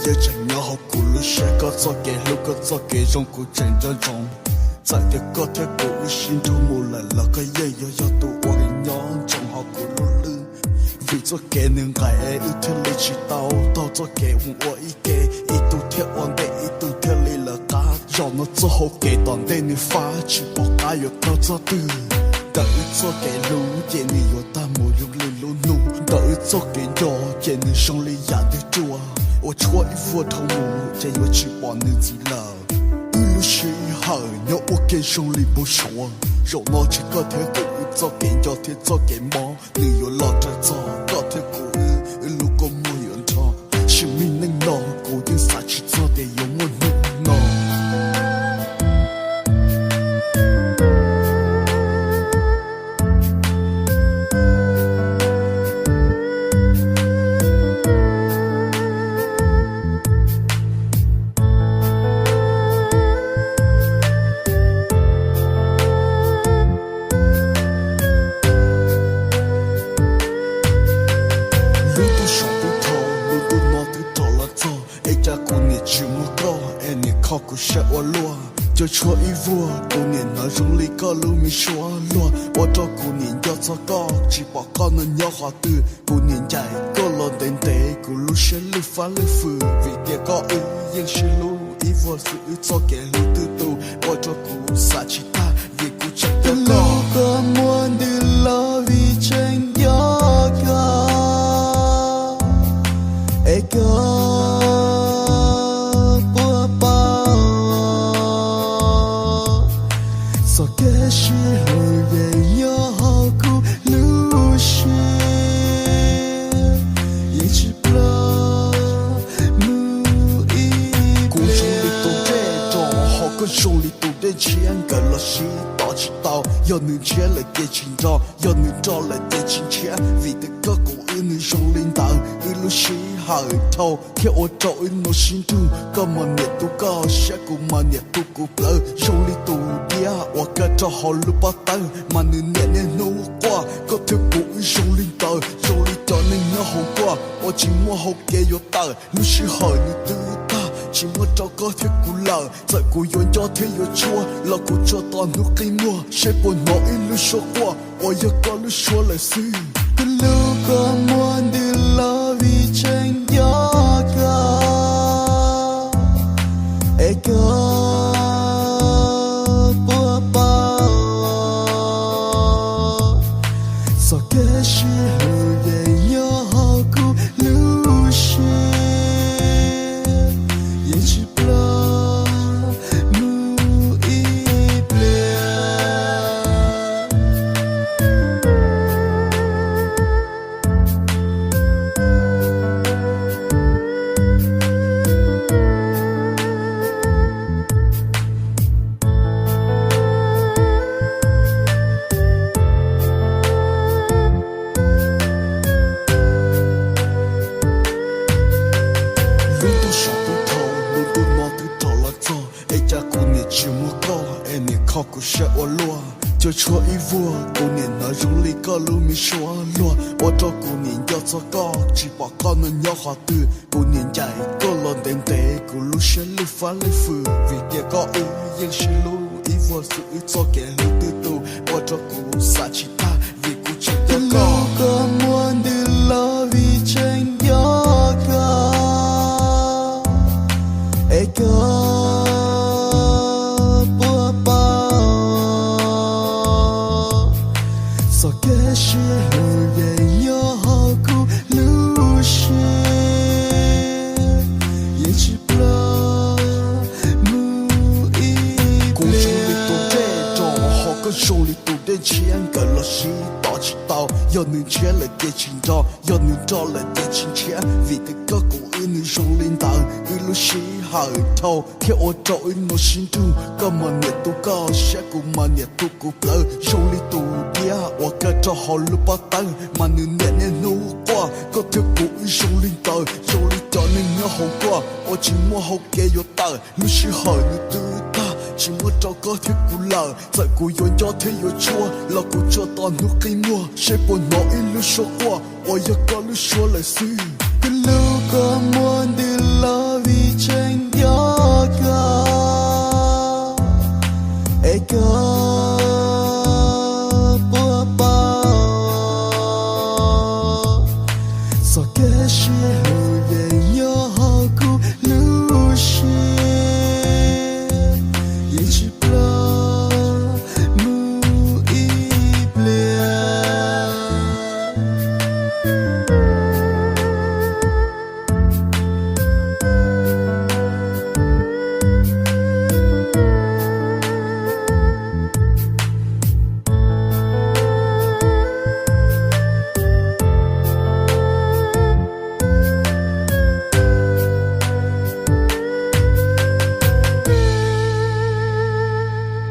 也真要好咕噜些个做给路个做给中古真正中，在这个天古心头木来了个也要多我给娘正好咕噜了，为做给能爱一天里去到做给我一给一度天往的一度天里了嘎，让我做好给当的你发去不该有到做的。đợi cho cái lũ để người yêu ta mùa dùng lên lũ nụ đợi cho cái nhỏ để người sống lấy giả để chùa ở chúa ít vua thâu mù để yêu chỉ bỏ người gì lờ lũ sĩ hở nhỏ ở cái sống lấy bố sủa rồi nó chỉ có thể tự cho cái nhỏ thì cho cái mỏ người yêu lo cho có thể cố lũ có mùa yêu cho chỉ mình nên lo cố nhưng sao chỉ cho để yêu một nụ nó cô sẽ ô lúa cho chúa ý vua cô nhìn nó rung ly có lưu mi xóa lúa ô cho cô nhìn cho có chỉ bỏ con nó nhỏ họ từ cô nhìn chạy cô lo đến tế cô lưu sẽ lưu phá lưu phừ vì kia có ư nhưng sẽ lưu ý vua sự ư cho kẻ lưu tư tù ô cho cô xa chỉ ta vì cô chắc có muốn đi lo vì tranh gió cả ê có手里都得钱，跟了谁打起刀，要能钱来给钱找，要能找来给钱钱，为的个狗一能手领导，一路谁还头，看我找一诺心头，干嘛你都搞，下个嘛你都搞不，手里都点，我个找好路把单，嘛你年年努挂，个条狗一手领导，手里找你要好挂，我寂寞好给有打，路是好你都打。chỉ muốn cho có thể cú lờ, tại cú yon cho thế yo chua, là cú cho toàn nước cây mua, sẽ buồn nói lưu số qua, ôi giờ có lưu số lại xí. Cái lưu có muốn đi lo vì tranh gió cả, e có bùa bao, sao cái gì lưu về nhớ họ cú lưu xí. Cô sẽ ô lúa cho chúa ý vua cô nhìn nó rung ly có lưu mi xóa lúa ô cho cô nhìn cho có chỉ bỏ con nó nhỏ họ từ cô nhìn chạy cô lon đến tế cô lưu sẽ lưu phá lưu phừ vì kia có ư nhưng sẽ lưu ý vua sự ư cho kẻ lưu tư tù ô cho cô xa chỉ ta vì cô chẳng có muốn đi lo vì tranh gió cả ê có手里都得钱，跟了谁打起刀，要能钱来给钱找，要能找来给钱钱，为的个狗一能手领导，一路谁还头，看我找一诺心头，干嘛你都搞，下个嘛你都搞不，手里都点，我个找好路把单，嘛你年年努挂，个条狗一手领导，手里找你要好挂，我寂寞好给有打，路是好你都打。chỉ muốn cho có thể cú lờ, tại cú yon cho thế yo chua, là cú cho toàn nước cây mua, sẽ buồn nói lưu số qua, ôi giờ có lưu số lại xí.